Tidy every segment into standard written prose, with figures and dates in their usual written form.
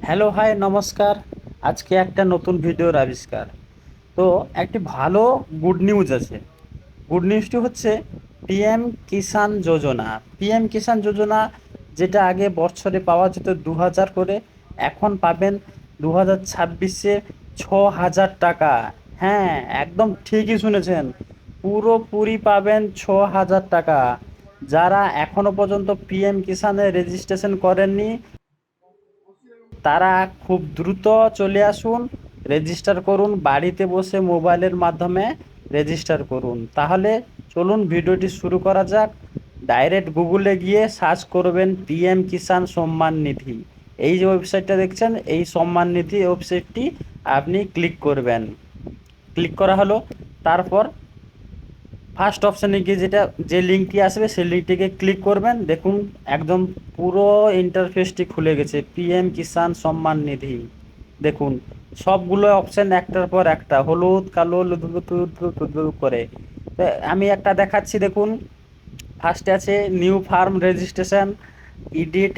Hello hi নমস্কার। আজকে একটা নতুন ভিডিওর আবিষ্কার। তো একটি ভালো গুড নিউজ আছে। গুড নিউজটি হচ্ছে পিএম কিষাণ যোজনা। পিএম কিষাণ যোজনা যেটা আগে বছরে পাওয়া যেত 2000 করে, এখন পাবেন 2026-এ 6000 টাকা। হ্যাঁ, একদম ঠিকই শুনেছেন, পুরোপুরি পাবেন 6000 টাকা। যারা এখনো পর্যন্ত পিএম কিষাণে রেজিস্ট্রেশন করেননি তারা খুব দ্রুত চলে আসুন, রেজিস্টার করুন, বাড়িতে বসে মোবাইলের মাধ্যমে রেজিস্টার করুন। তাহলে চলুন ভিডিওটি শুরু করা যাক। ডাইরেক্ট গুগলে গিয়ে সার্চ করবেন পিএম কিষাণ সম্মান নিধি। এই যে ওয়েবসাইটটা দেখছেন, এই সম্মান নিধি ওয়েবসাইটটি আপনি ক্লিক করবেন। ক্লিক করা হলো, তারপর ফার্স্ট অপশানে গিয়ে যে লিঙ্কটি আসবে সেই লিঙ্কটিকে ক্লিক করবেন। দেখুন একদম পুরো ইন্টারফেসটি খুলে গেছে, পিএম কিষাণ সম্মান নিধি। দেখুন সবগুলো অপশান একটার পর একটা হলুদ কালো করে। তো আমি একটা দেখাচ্ছি, দেখুন ফার্স্টে আছে new farm registration, edit,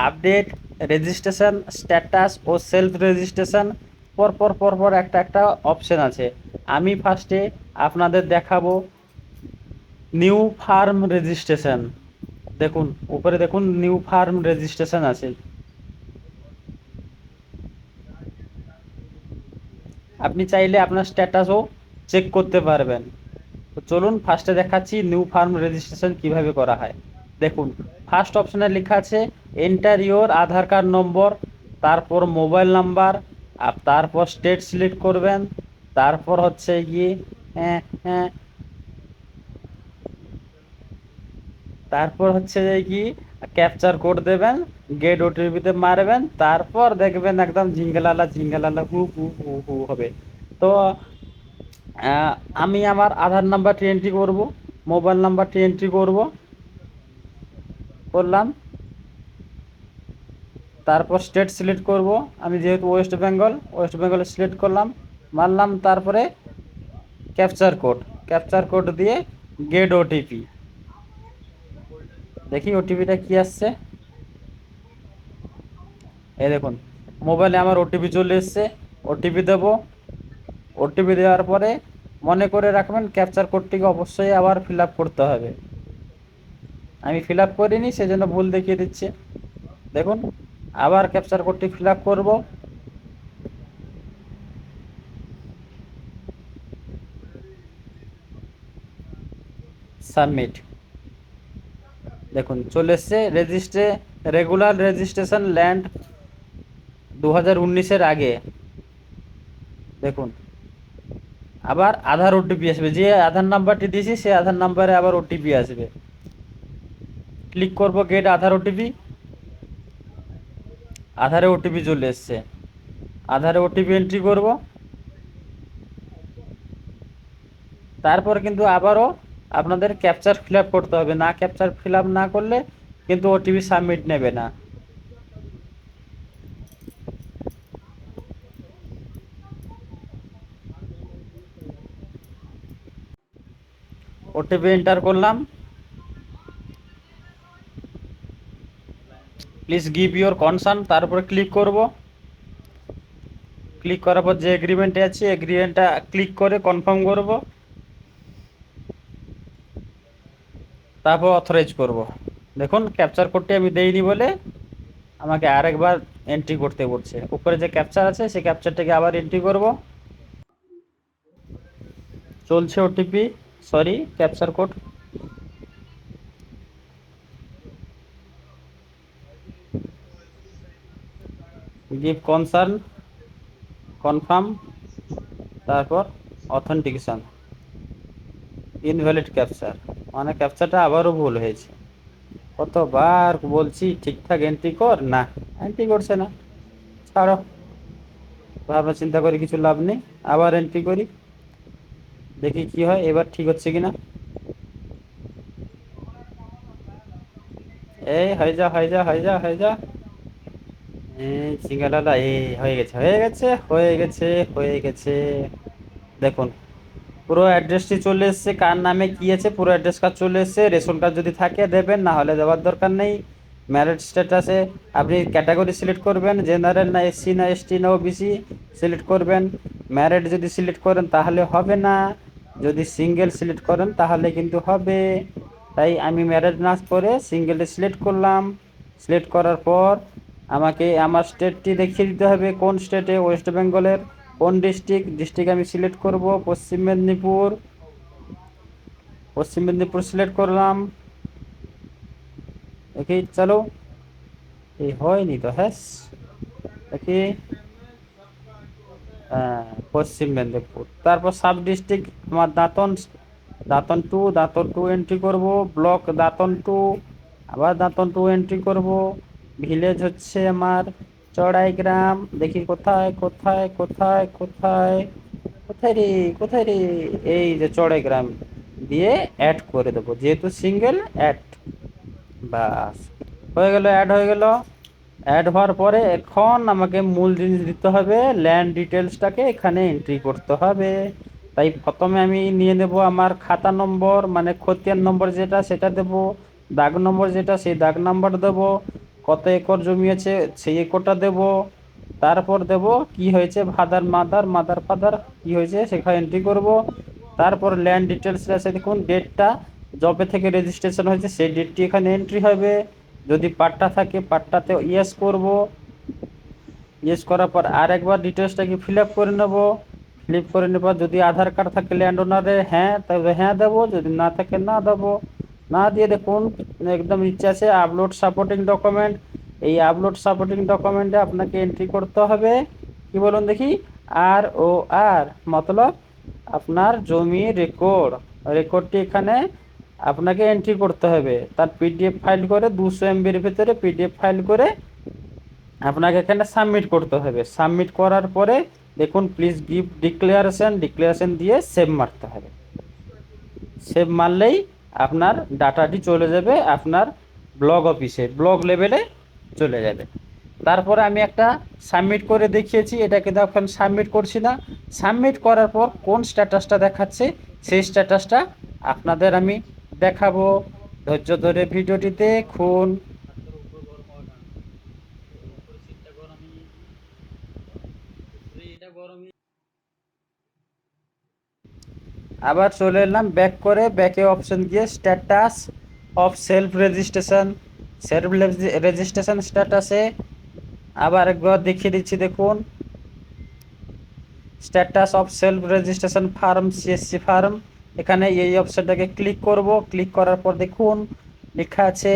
update, registration status ও সেলফ রেজিস্ট্রেশন। পর পর একটা একটা অপশান আছে। আমি ফার্স্টে আপনাদের দেখাবো নিউ ফার্ম রেজিস্ট্রেশন। দেখুন উপরে দেখুন নিউ ফার্ম রেজিস্ট্রেশন আছে। আপনি চাইলে আপনার স্ট্যাটাসও চেক করতে পারবেন। তো চলুন ফার্স্টে দেখাচ্ছি নিউ ফার্ম রেজিস্ট্রেশন কিভাবে করা হয়। দেখুন ফার্স্ট অপশানে লেখা আছে এন্টার ইওর আধার কার্ড নম্বর, তারপর মোবাইল নাম্বার, আর তারপর স্টেট সিলেক্ট করবেন। তারপর হচ্ছে গিয়ে হ্যাঁ হ্যাঁ তারপর হচ্ছে যে কি ক্যাপচার কোড দেবেন, গেট ওটিপিতে মারবেন, তারপর দেখবেন একদম ঝিঙ্গালালা ঝিঙ্গালালা হু হু হু হু হবে। তো আহ, আমি আমার আধার নাম্বারটি এন্ট্রি করব, মোবাইল নাম্বারটি এন্ট্রি করব, করলাম। তারপর স্টেট সিলেক্ট করব, আমি যেহেতু ওয়েস্ট বেঙ্গল সিলেক্ট করলাম, মারলাম। তারপরে ক্যাপচার কোড দিয়ে গেট ওটিপি। দেখি ওটিপিটা কি আসছে। এই দেখুন মোবাইলে আমার ওটিপি চলে এসছে। ওটিপি দেব। ওটিপি দেওয়ার পরে মনে করে রাখবেন ক্যাপচার কোডটিকে অবশ্যই আবার ফিল আপ করতে হবে। আমি ফিল আপ করিনি, সেজন্য ভুল দেখিয়ে দিচ্ছে। দেখুন আবার ক্যাপচার কোডটি ফিল আপ করবো। সাবমিট। দেখুন চলে এসছে রেগুলার রেজিস্ট্রেশন ল্যান্ড 2019-এর আগে। দেখুন আবার আধার ওটিপি আসবে, যে আধার নাম্বারটি দিয়েছি সেই আধার নাম্বারে আবার ওটিপি আসবে। ক্লিক করব গেট আধার ওটিপি। আধারে ওটিপি চলে এসছে, আধারে ওটিপি এন্ট্রি করব। তারপর কিন্তু আবারও আপনাদের ক্যাপচার ফিল আপ করতে হবে, না ক্যাপচার ফিল আপ না করলে কিন্তু ওটিপি সাবমিট নেবে না। ওটিপি এন্টার করলাম, প্লিজ গিভ ইউর কনসার্ন, তারপরে ক্লিক করব। ক্লিক করার পর যে এগ্রিমেন্টে আছে এগ্রিমেন্টটা ক্লিক করে কনফার্ম করব, তারপর অথরাইজ করব। দেখুন ক্যাপচার কোডটি আমি দেইনি বলে আমাকে আরেকবার এন্ট্রি করতে পড়ছে। উপরে যে ক্যাপচার আছে সেই ক্যাপচারটাকে আবার এন্ট্রি করব। চলছে OTP, sorry capture code. Give concern, confirm, তারপর অথেন্টিকেশন, ইনভ্যালিড ক্যাপচার, মানে ক্যাপচারটা আবারও ভুল হয়েছে। কতবার বলছি ঠিকঠাক এন্ট্রি কর, না এন্ট্রি করছে না। ছাড়ো, ভাবনা চিন্তা করে কিছু লাভ নেই, আবার এন্ট্রি করি, দেখি কি হয়, এবার ঠিক হচ্ছে কিনা। এই হয়ে যা হয়ে যা হয়ে যা হয়ে যা। এই সিঙ্গালালা, এই হয়ে গেছে হয়ে গেছে হয়ে গেছে হয়ে গেছে। দেখুন পুরো অ্যাড্রেসটি চলে এসছে, কার নামে কি আছে পুরো অ্যাড্রেস কার্ড চলে এসছে। রেশন কার্ড যদি থাকে দেবেন, না হলে দেওয়ার দরকার নেই। ম্যারিট স্ট্যাটাসে আপনি ক্যাটাগরি সিলেক্ট করবেন, জেনারেল না এসসি না এসটি না ওবিসি সিলেক্ট করবেন। ম্যারিট যদি সিলেক্ট করেন তাহলে হবে না, যদি সিঙ্গেল সিলেক্ট করেন তাহলে কিন্তু হবে। তাই আমি ম্যারিট না করে সিঙ্গেলে সিলেক্ট করলাম। সিলেক্ট করার পর আমাকে আমার স্টেটটি দেখিয়ে দিতে হবে, কোন স্টেটে, ওয়েস্ট বেঙ্গলের কোন ডিস্ট্রিক্ট আমি সিলেক্ট করব পশ্চিম মেদিনীপুর। পশ্চিম মেদিনীপুর সিলেক্ট করলাম। দেখি চলো, এই হয়নি তো, হ্যাঁ দেখি, পশ্চিম মেদিনীপুর। তারপর সাব ডিস্ট্রিক্ট আমার দাঁতন, দাঁতন টু এন্ট্রি করব। ব্লক দাঁতন 2, আবার দাঁতন 2 এন্ট্রি করব। ভিলেজ হচ্ছে আমার চড়াইগ্রাম। দেখি কোথায় কোথায় কোথায় কোথায়, কোথায় রে, কোথায় রে, এই যে চড়াইগ্রাম দিয়ে অ্যাড করে দেবো, যেহেতু সিঙ্গেল অ্যাড। বাস হয়ে গেল, অ্যাড হয়ে গেল। অ্যাড হওয়ার পরে এখন আমাকে মূল জিনিস দিতে হবে, ল্যান্ড ডিটেলসটাকে এখানে এন্ট্রি করতে হবে। তাই প্রথমে আমি নিয়ে নেব আমার খাতা নম্বর, মানে খতিয়ান নম্বর যেটা সেটা দেব, দাগ নম্বর যেটা সেই দাগ নাম্বার দেব, কত একর জমি আছে সেই একরটা দেব। তারপর দেব কি হয়েছে, ফাদার মাদার, মাদার ফাদার কি হয়েছে সেখানে এন্ট্রি করব। তারপর ল্যান্ড ডিটেলস আছে, দেখুন ডেটটা যবে থেকে রেজিস্ট্রেশন হয়েছে সেই ডেটটি এখানে এন্ট্রি হবে। যদি পাট্টা থাকে পাট্টাতে ইয়েস করব। ইয়েস করার পর আর একবার ডিটেলসটাকে ফিল আপ করে নেব। ফিল আপ করে নেবার যদি আধার কার্ড থাকে ল্যান্ড ওনারে, হ্যাঁ তবে হ্যাঁ দেবো, যদি না থাকে না দেবো। না দিয়ে দেখুন একদম নিচে আছে আপলোড সাপোর্টিং ডকুমেন্ট। এই আপলোড সাপোর্টিং ডকুমেন্টে আপনাকে এন্ট্রি করতে হবে, কি বলুন দেখি, ROR, মতলব আপনার জমি রেকর্ড। রেকর্ডটি এখানে আপনাকে এন্ট্রি করতে হবে। তার পিডিএফ ফাইল করে 200 MBর ভিতরে পিডিএফ ফাইল করে আপনাকে এখানে সাবমিট করতে হবে। সাবমিট করার পরে দেখুন প্লিজ গিভ ডিক্লারেশন দিয়ে সেভ মারতে হবে। সেভ মারলেই আপনার ডাটাটি চলে যাবে আপনার ব্লক অফিসে, ব্লক লেভেলে চলে যাবে। তারপরে আমি একটা সাবমিট করে দেখিয়েছি, এটা কিন্তু এখন সাবমিট করছি না। সাবমিট করার পর কোন স্ট্যাটাসটা দেখাচ্ছে সেই স্ট্যাটাসটা আপনাদের আমি দেখাবো। ধৈর্য ধরে ভিডিওটি দেখুন। আবার চলে এলাম ব্যাক করে, ব্যাকে অপশন গিয়ে status of self registration, registration স্ট্যাটাসে আবার একবার দেখিয়ে দিচ্ছি, দেখুন status of self registration farm, CSC farm. এখানে এই অপশনটাকে ক্লিক করব। ক্লিক করার পর দেখুন লেখা আছে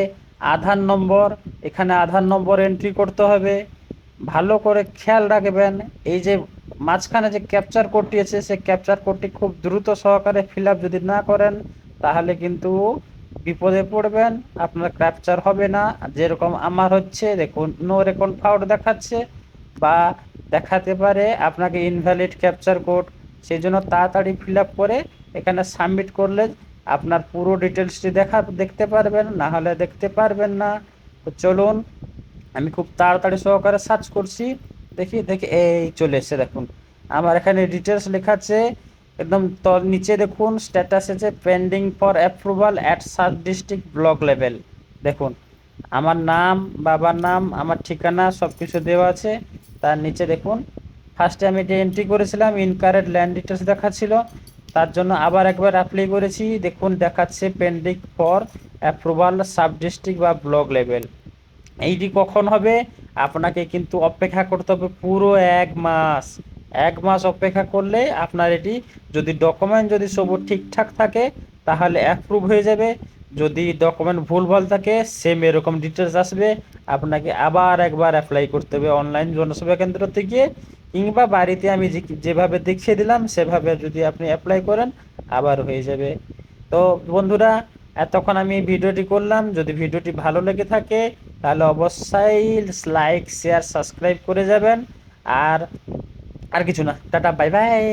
আধার নম্বর। এখানে আধার নম্বর এন্ট্রি করতে হবে। ভালো করে খেয়াল রাখবেন, এই যে মাঝখানে যে ক্যাপচার কোডটি আছে সেই ক্যাপচার কোডটি খুব দ্রুত সহকারে ফিল আপ যদি না করেন তাহলে কিন্তু বিপদে পড়বেন, আপনার ক্যাপচার হবে না। যেরকম আমার হচ্ছে দেখুন নো রেকর্ড ফাউন্ড দেখাচ্ছে, বা দেখাতে পারে আপনাকে ইনভ্যালিড ক্যাপচার কোড। সেই জন্য তাড়াতাড়ি ফিল আপ করে এখানে সাবমিট করলে আপনার পুরো ডিটেলসটি দেখতে পারবেন, না হলে দেখতে পারবেন না। তো চলুন আমি খুব তাড়াতাড়ি সহকারে সার্চ করছি, দেখি দেখি এই চলে এসেছে দেখুন আমার এখানে ডিটেলস লেখা আছে। একদম তল নিচে দেখুন স্ট্যাটাস আছে pending for approval at sub district block level. দেখুন আমার নাম, বাবার নাম, আমার ঠিকানা সব কিছু দেওয়া আছে। তার নিচে দেখুন ফার্স্টে আমি এটা এন্ট্রি করেছিলাম, ইনকারেক্ট ল্যান্ড ডিটেলস দেখাচ্ছিল, তার জন্য আবার একবার অ্যাপ্লাই করেছি। দেখুন দেখাচ্ছে pending for approval sub district বা ব্লক লেভেল। এইটি কখন হবে, আপনাকে কিন্তু অপেক্ষা করতে হবে পুরো 1 মাস। 1 মাস অপেক্ষা করলে আপনার এটি, যদি ডকুমেন্ট যদি সব ঠিকঠাক থাকে তাহলে অ্যাপ্রুভ হয়ে যাবে। যদি ডকুমেন্ট ভুলভাল থাকে সেম এরকম ডিটেলস আসবে, আপনাকে আবার একবার অ্যাপ্লাই করতে হবে অনলাইন জনসেবা কেন্দ্রতে গিয়ে, কিংবা বাড়িতে আমি যেভাবে দেখিয়ে দিলাম সেভাবে যদি আপনি অ্যাপ্লাই করেন আবার হয়ে যাবে। তো বন্ধুরা এতক্ষণ আমি ভিডিওটি করলাম, যদি ভিডিওটি ভালো লেগে থাকে তাহলে অবশ্যই লাইক শেয়ার সাবস্ক্রাইব করে যাবেন। আর আর কিছু না, টাটা বাই বাই।